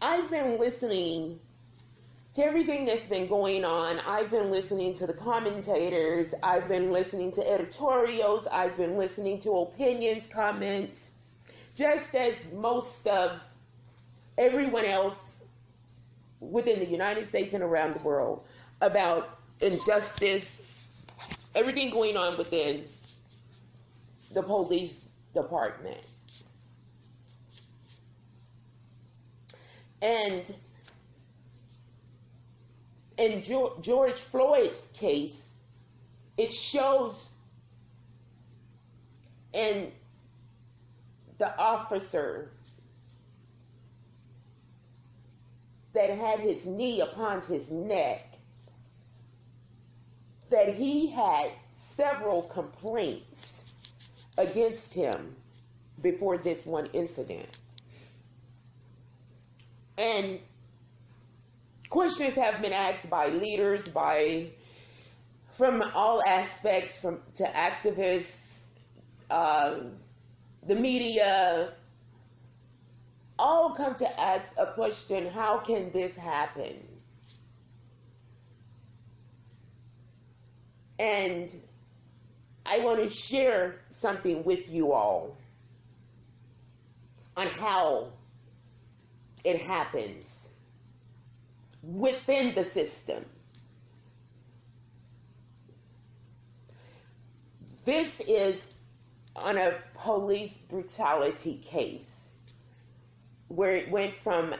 I've been listening to everything that's been going on. I've been listening to the commentators. I've been listening to editorials. I've been listening to opinions, comments, just as most of everyone else within the United States and around the world, about injustice, everything going on within the police department. And in George Floyd's case, it shows in the officer that had his knee upon his neck that he had several complaints against him before this one incident. And questions have been asked by leaders, from all aspects, to activists, the media, all come to ask a question: how can this happen? And I want to share something with you all on how it happens within the system. This is on a police brutality case where it went from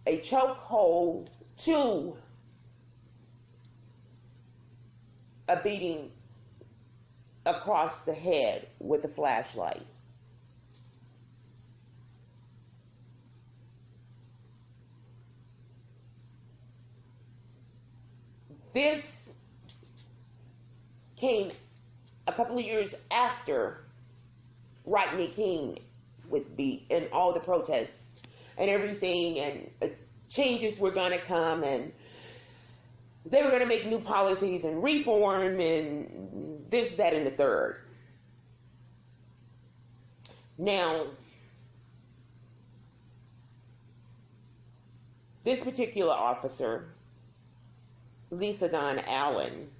a chokehold to a beating across the head with a flashlight. This came a couple of years after Rodney King was beat and all the protests and everything, and changes were going to come, and they were going to make new policies and reform and this, that, and the third. Now, this particular officer, Lisa Dawn Allen,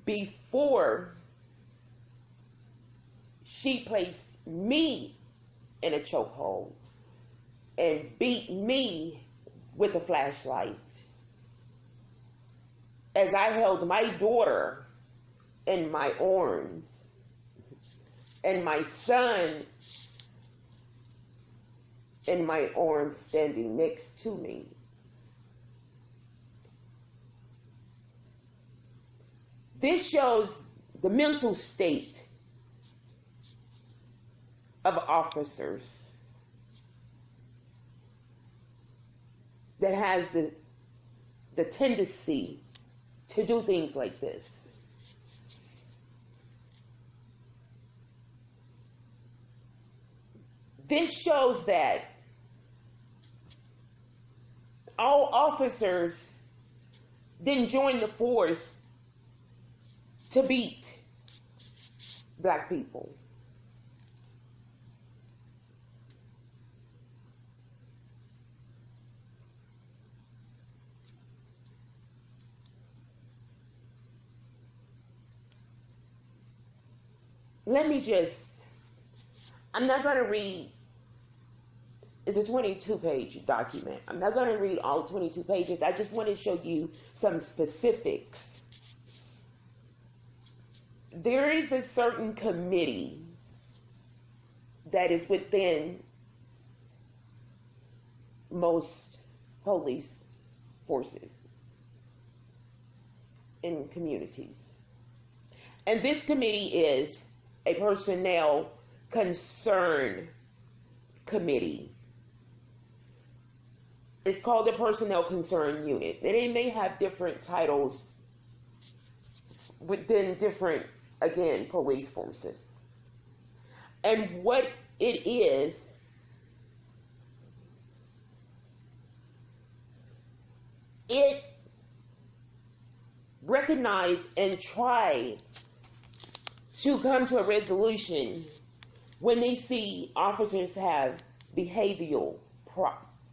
before she placed me in a chokehold and beat me with a flashlight, as I held my daughter in my arms and my son in my arms standing next to me, this shows the mental state of officers that has the tendency to do things like this. This shows that all officers didn't join the force to beat black people. I'm not going to read, it's a 22-page document. I'm not going to read all 22 pages. I just want to show you some specifics. There is a certain committee that is within most police forces in communities. And this committee is a personnel concern committee. It's called the Personnel Concern Unit. And it may have different titles within different, again, police forces. And what it is, it recognize and try to come to a resolution when they see officers have behavioral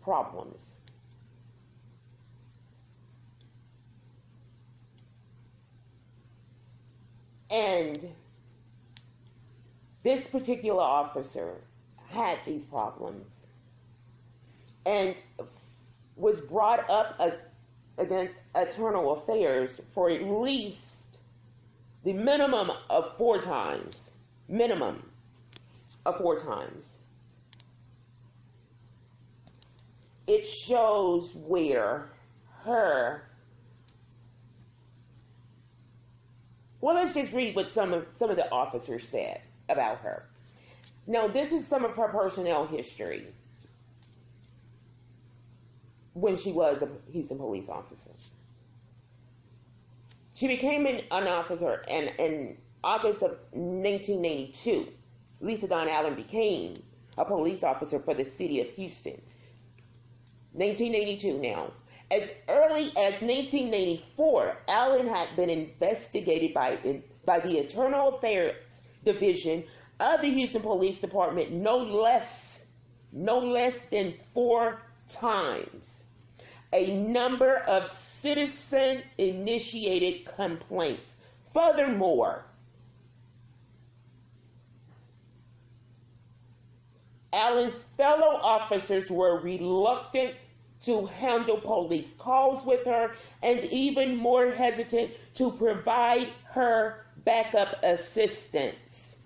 problems. And this particular officer had these problems and was brought up against internal affairs for at least the minimum of 4 times. Minimum of 4 times. It shows where her... Well, let's just read what some of the officers said about her. Now, this is some of her personnel history when she was a Houston police officer. She became an officer in August of 1982. Lisa Dawn Allen became a police officer for the city of Houston. 1982 now. As early as 1984, Allen had been investigated by the Internal Affairs Division of the Houston Police Department no less than 4 times. A number of citizen-initiated complaints. Furthermore, Allen's fellow officers were reluctant to handle police calls with her and even more hesitant to provide her backup assistance.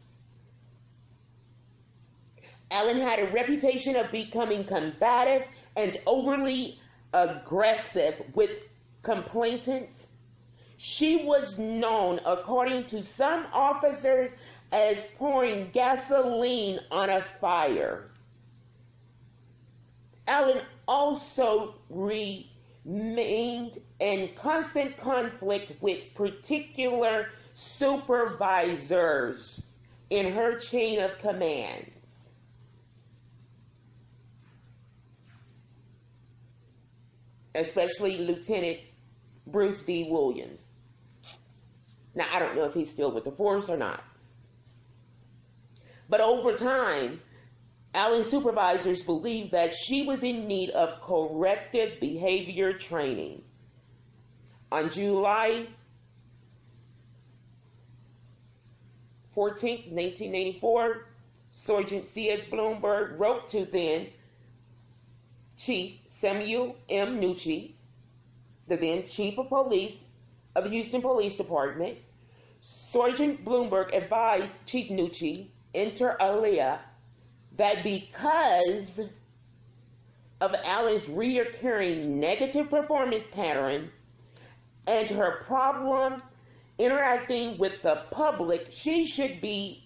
Allen had a reputation of becoming combative and overly aggressive with complainants. She was known, according to some officers, as pouring gasoline on a fire. Allen also remained in constant conflict with particular supervisors in her chain of commands. Especially Lieutenant Bruce D. Williams. Now, I don't know if he's still with the force or not. But over time, Allen's supervisors believed that she was in need of corrective behavior training. On July 14, 1984, Sergeant C.S. Bloomberg wrote to then Chief Samuel M. Nucci, the then Chief of Police of the Houston Police Department. Sergeant Bloomberg advised Chief Nucci, inter alia, that because of Allen's reoccurring negative performance pattern and her problem interacting with the public, she should be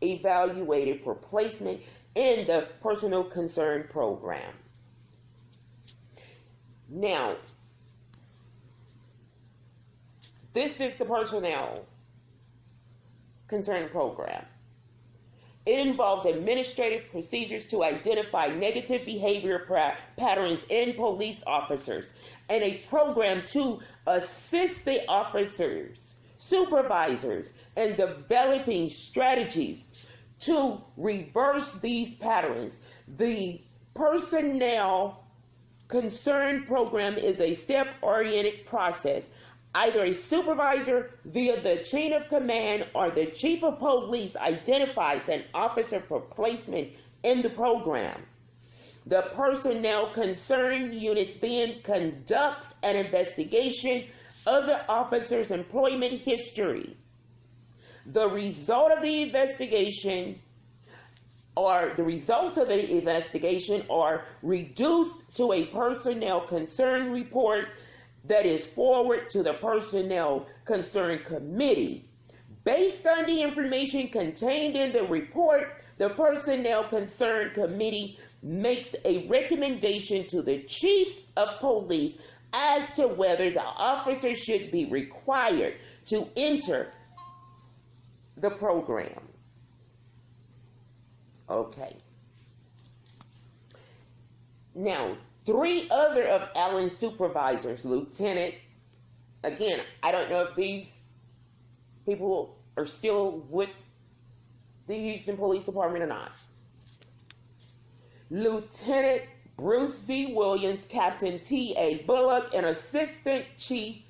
evaluated for placement in the Personal Concern Program. Now, this is the Personnel Concern Program. It involves administrative procedures to identify negative behavior patterns in police officers and a program to assist the officers, supervisors, in developing strategies to reverse these patterns. The Personnel Concern Program is a step-oriented process. Either a supervisor via the chain of command or the chief of police identifies an officer for placement in the program. The Personnel Concern Unit then conducts an investigation of the officer's employment history. The result of the investigation or the results of the investigation are reduced to a Personnel Concern Report that is forwarded to the Personnel Concern Committee. Based on the information contained in the report, the Personnel Concern Committee makes a recommendation to the Chief of Police as to whether the officer should be required to enter the program. Okay. Now, 3 other of Allen's supervisors, Lieutenant, again, I don't know if these people are still with the Houston Police Department or not. Lieutenant Bruce Z. Williams, Captain T.A. Bullock, and Assistant Chief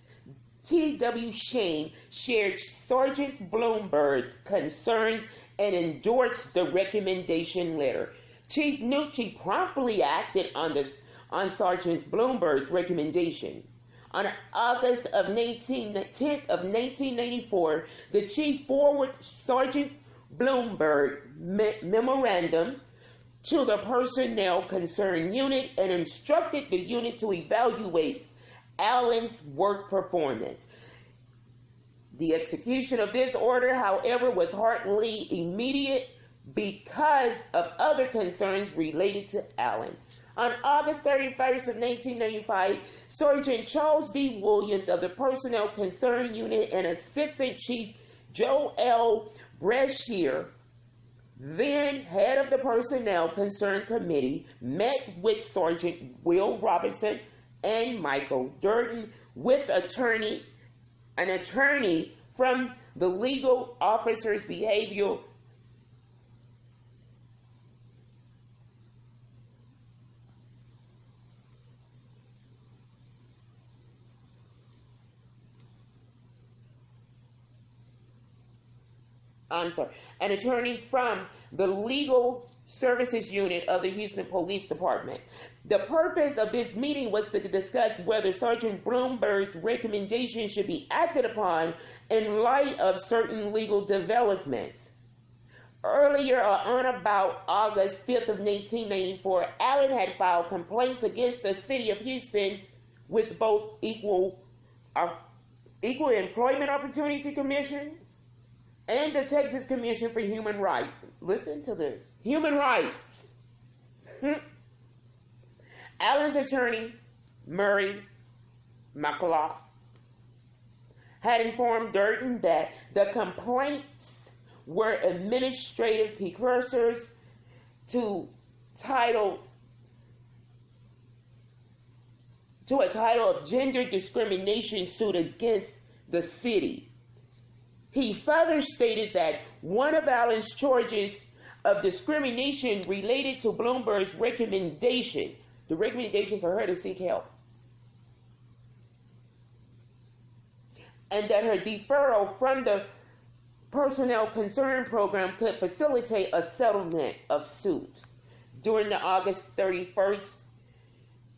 T.W. Shane shared Sergeant Bloomberg's concerns and endorsed the recommendation letter. Chief Nucci promptly acted on Sergeant Bloomberg's recommendation. On August 10th of 1994, the chief forwarded Sergeant Bloomberg memorandum to the Personnel Concern Unit and instructed the unit to evaluate Allen's work performance. The execution of this order, however, was hardly immediate because of other concerns related to Allen. On August 31st of 1995, Sergeant Charles D. Williams of the Personnel Concern Unit and Assistant Chief Joe L. Brashear, then head of the Personnel Concern Committee, met with Sergeant Will Robinson and Michael Durden with an attorney from the Legal Officers Behavioral an attorney from the Legal Services Unit of the Houston Police Department. The purpose of this meeting was to discuss whether Sergeant Bloomberg's recommendation should be acted upon in light of certain legal developments. Earlier, on about August 5th of 1994, Allen had filed complaints against the City of Houston with both Equal Employment Opportunity Commission and the Texas Commission for Human Rights. Listen to this. Human rights. Allen's attorney, Murray McAuliffe, had informed Durden that the complaints were administrative precursors to a title of gender discrimination suit against the city. He further stated that one of Allen's charges of discrimination related to Bloomberg's recommendation, the recommendation for her to seek help, and that her deferral from the Personnel Concern Program could facilitate a settlement of suit. During the August 31st,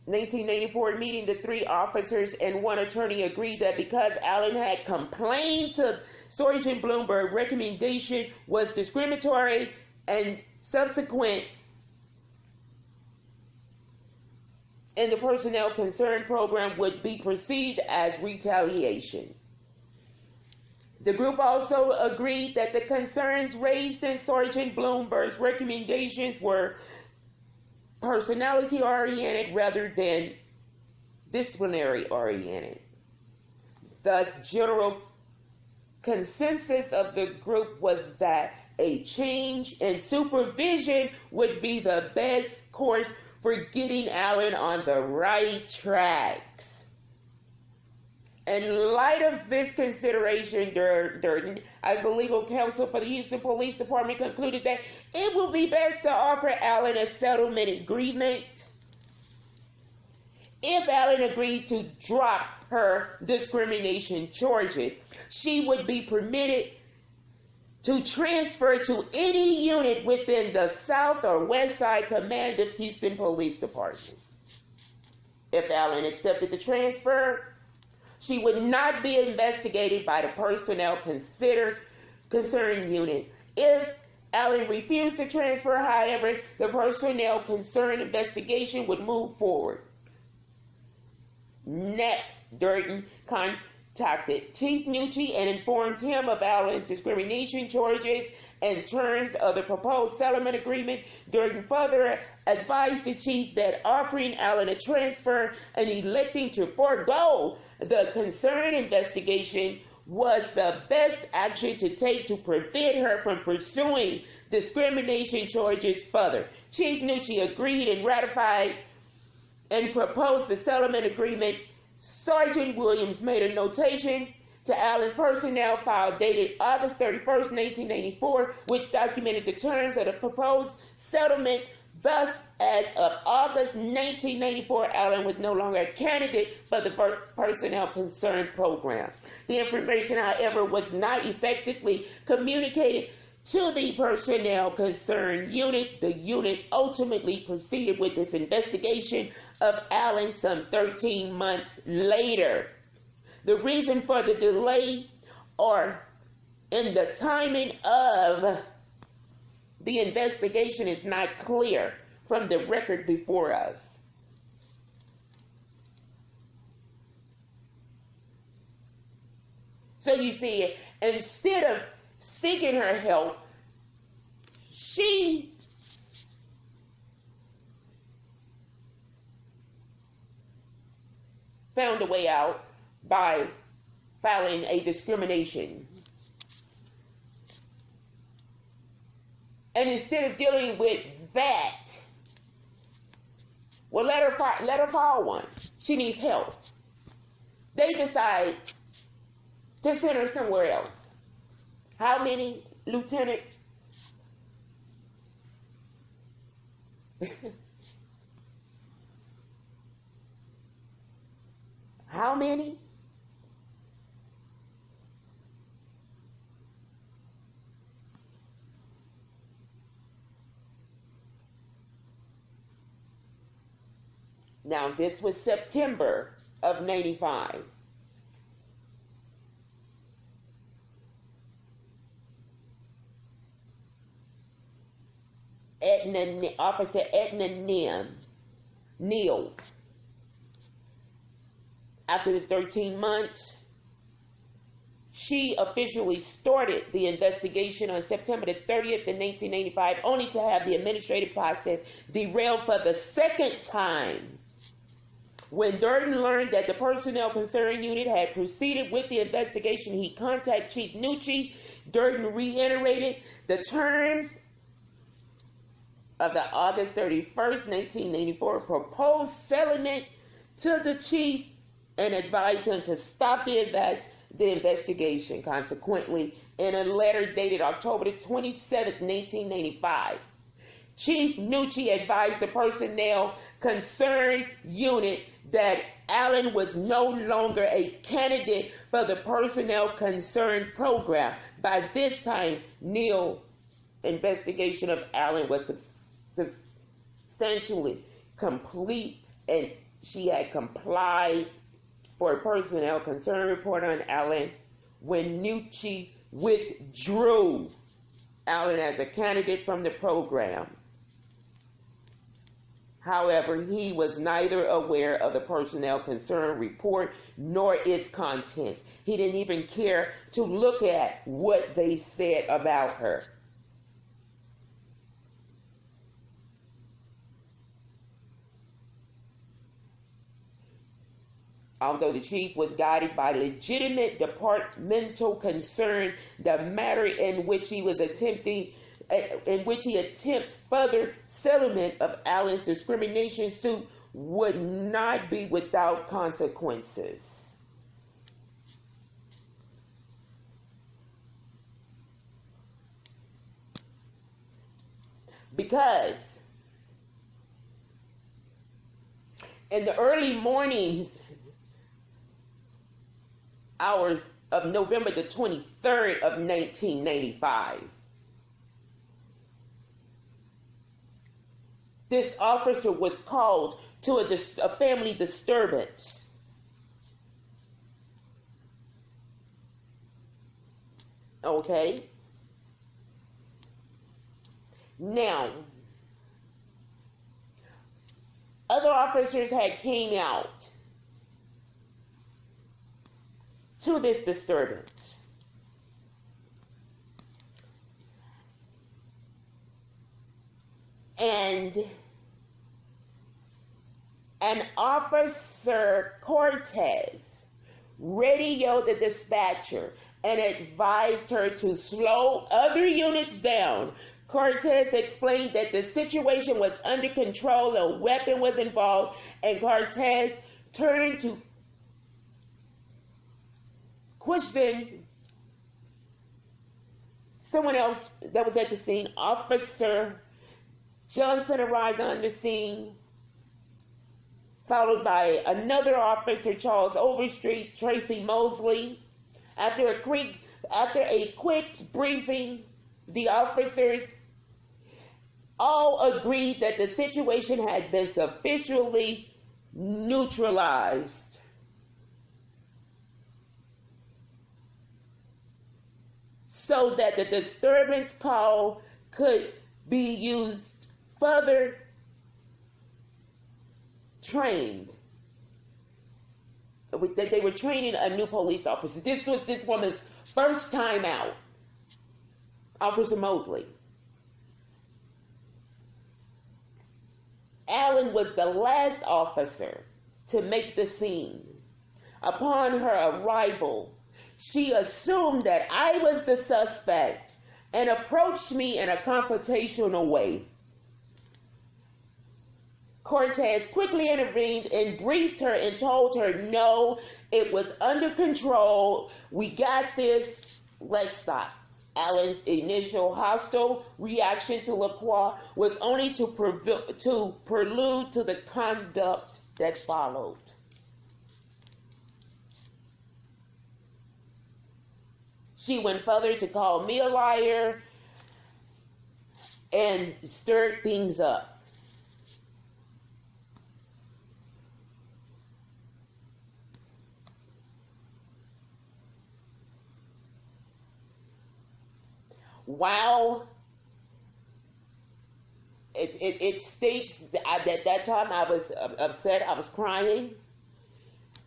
1994 meeting, the three officers and one attorney agreed that because Allen had complained to Sergeant Bloomberg, recommendation was discriminatory and subsequent in the Personnel Concern Program would be perceived as retaliation. The group also agreed that the concerns raised in Sergeant Bloomberg's recommendations were personality-oriented rather than disciplinary-oriented. Thus, general consensus of the group was that a change in supervision would be the best course for getting Allen on the right tracks. In light of this consideration, Durden, as a legal counsel for the Houston Police Department, concluded that it would be best to offer Allen a settlement agreement. If Allen agreed to drop her discrimination charges, she would be permitted to transfer to any unit within the South or West Side Command of Houston Police Department. If Allen accepted the transfer, she would not be investigated by the Personnel Concern Unit. If Allen refused to transfer, however, the Personnel Concern investigation would move forward. Next, Durden contacted Chief Nucci and informed him of Allen's discrimination charges and terms of the proposed settlement agreement. Durden further advised the chief that offering Allen a transfer and electing to forego the concern investigation was the best action to take to prevent her from pursuing discrimination charges further. Chief Nucci agreed and ratified and proposed the settlement agreement. Sergeant Williams made a notation to Allen's personnel file dated August 31st, 1984, which documented the terms of the proposed settlement Thus, as of August 1994, Allen was no longer a candidate for the Personnel Concern Program. The information, however, was not effectively communicated to the Personnel Concern Unit. The unit ultimately proceeded with its investigation of Allen some 13 months later. The reason for the delay or in the timing of the investigation is not clear from the record before us. So you see, instead of seeking her help, she found a way out by filing a discrimination. And instead of dealing with that, well, let her file one. She needs help. They decide to send her somewhere else. How many lieutenants? How many? Now, this was September of 95. Officer Edna Neal. After the 13 months, she officially started the investigation on September the 30th in 1985, only to have the administrative process derailed for the second time. When Durden learned that the Personnel Concern Unit had proceeded with the investigation, he contacted Chief Nucci. Durden reiterated the terms of the August 31st, 1994 proposed settlement to the chief and advised him to stop the investigation. Consequently, in a letter dated October 27th, 1995, Chief Nucci advised the Personnel Concern Unit that Allen was no longer a candidate for the Personnel Concern Program. By this time, Neal's investigation of Allen was substantially complete, and she had complied for a Personnel Concern report on Allen when Nucci withdrew Allen as a candidate from the program. However, he was neither aware of the Personnel Concern report nor its contents. He didn't even care to look at what they said about her. Although the chief was guided by legitimate departmental concern, the matter in which he attempted further settlement of Allen's discrimination suit would not be without consequences. Because in the early hours of November the 23rd of 1995, this officer was called to a family disturbance. Okay? Now, other officers had came out to this disturbance. And an officer, Cortez, radioed the dispatcher and advised her to slow other units down. Cortez explained that the situation was under control, a weapon was involved, and Cortez turned to question someone else that was at the scene, Officer Johnson arrived on the scene, followed by another officer, Charles Overstreet, Tracy Mosley. After a quick briefing, the officers all agreed that the situation had been sufficiently neutralized. So that the disturbance call could be used further trained. They were training a new police officer. This was this woman's first time out, Officer Mosley. Allen was the last officer to make the scene. Upon her arrival, she assumed that I was the suspect and approached me in a confrontational way. Cortez quickly intervened and briefed her and told her, no, it was under control. We got this. Let's stop. Allen's initial hostile reaction to Lacroix was only to prelude to the conduct that followed. She went further to call me a liar and stirred things up. While it states that at that time I was upset, I was crying,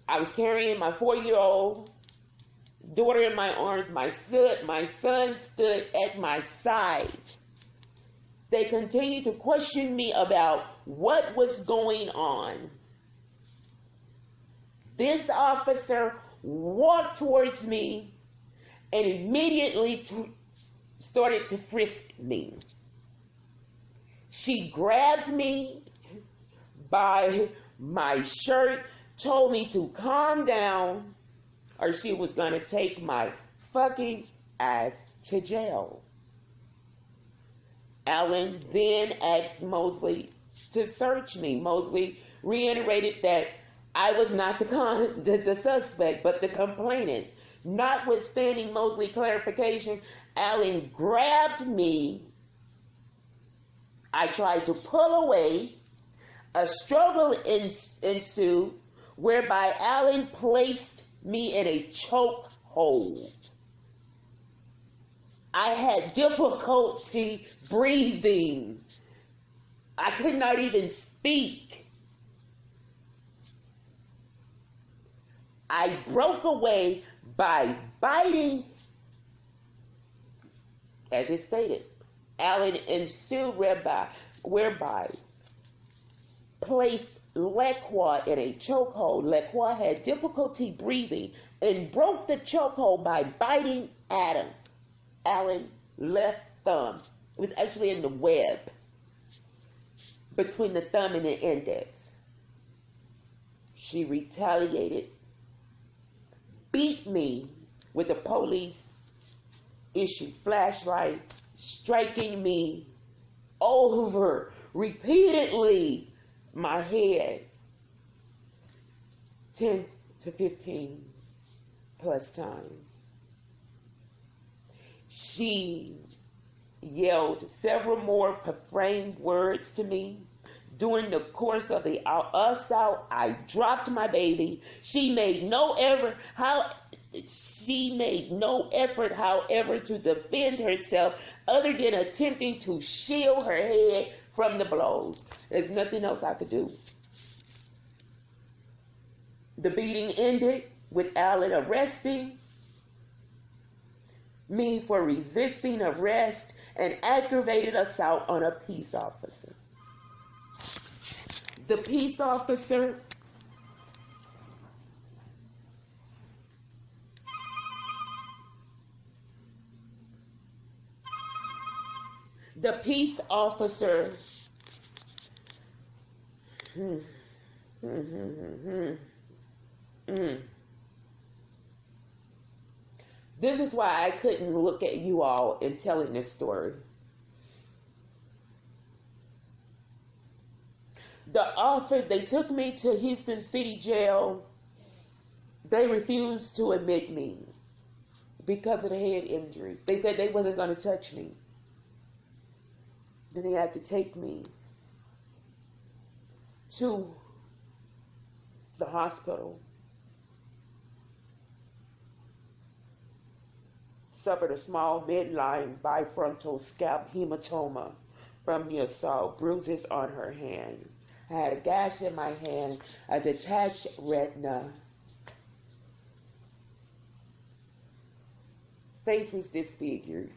I was carrying my 4-year-old daughter in my arms, my son stood at my side. They continued to question me about what was going on. This officer walked towards me and immediately started to frisk me. She grabbed me by my shirt, told me to calm down, or she was going to take my fucking ass to jail. Allen then asked Mosley to search me. Mosley reiterated that I was not the suspect, but the complainant. Notwithstanding Mosley's clarification, Allen grabbed me. I tried to pull away. A struggle ensued, whereby Allen placed me in a chokehold. I had difficulty breathing. I could not even speak. I broke away by biting, as it stated, Allen ensued whereby placed Lacroix in a chokehold. Lacroix had difficulty breathing and broke the chokehold by biting Allen's left thumb. It was actually in the web between the thumb and the index. She retaliated, beat me with a police issued flashlight, striking me over repeatedly my head 10 to 15 plus times. She yelled several more profane words to me. During the course of the assault, I dropped my baby. She made no effort, however, to defend herself other than attempting to shield her head from the blows. There's nothing else I could do. The beating ended with Allen arresting me for resisting arrest and aggravated assault on a peace officer. The peace officer This is why I couldn't look at you all in telling this story. They took me to Houston City Jail. They refused to admit me because of the head injuries. They said they wasn't going to touch me. Then they had to take me to the hospital. Suffered a small midline bifrontal scalp hematoma from the assault, bruises on her hand. I had a gash in my hand, a detached retina. Face was disfigured.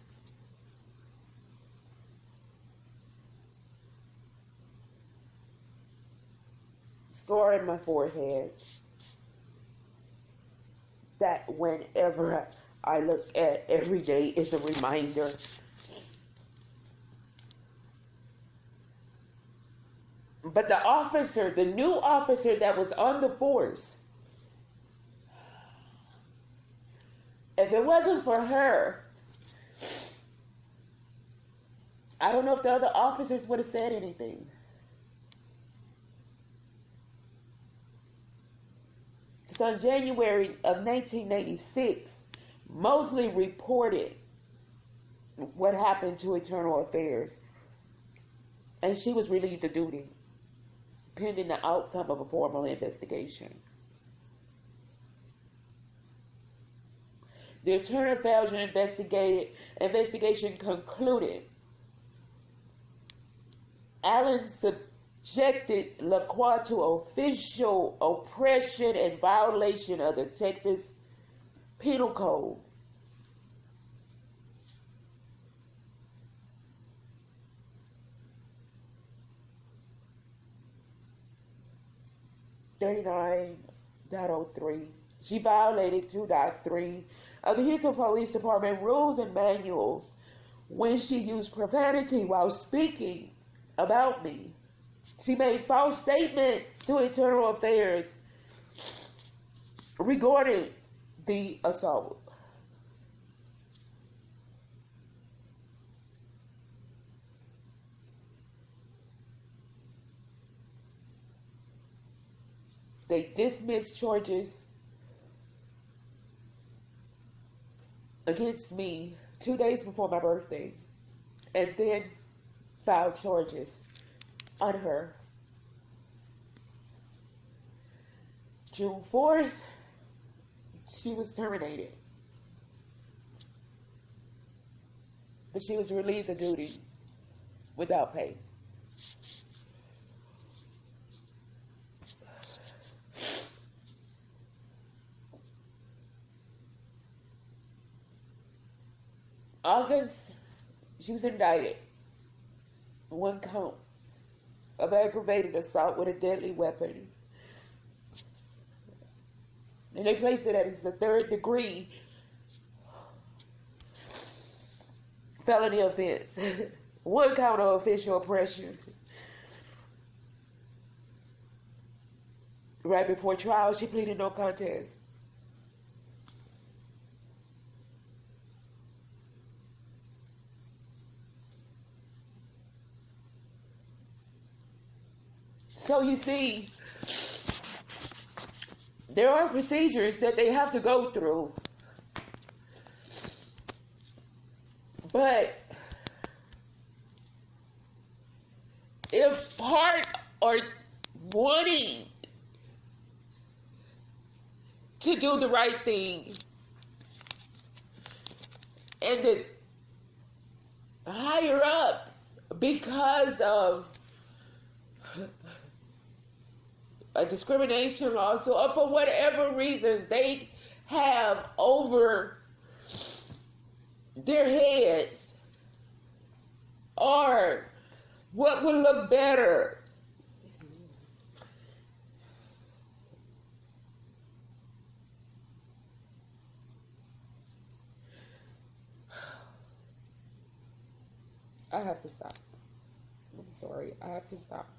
Scar in my forehead. That whenever I look at every day is a reminder. But the new officer that was on the force, if it wasn't for her, I don't know if the other officers would have said anything. So in January of 1986, Mosley reported what happened to Internal Affairs, and she was relieved of duty pending the outcome of a formal investigation. The Internal Affairs investigation concluded Allen subjected LaCroix to official oppression and violation of the Texas Penal Code. .03. She violated 2.3 of the Houston Police Department rules and manuals when she used profanity while speaking about me. She made false statements to Internal Affairs regarding the assault. They dismissed charges against me 2 days before my birthday, and then filed charges on her. June 4th, she was terminated. But she was relieved of duty without pay. August, she was indicted. 1 count of aggravated assault with a deadly weapon. And they placed it as a 3rd degree felony offense. 1 count of official oppression. Right before trial, she pleaded no contest. So you see, there are procedures that they have to go through. But if part or wanting to do the right thing, and the higher ups, because of a discrimination lawsuit, or for whatever reasons they have over their heads, or what would look better, I have to stop. I'm sorry, I have to stop.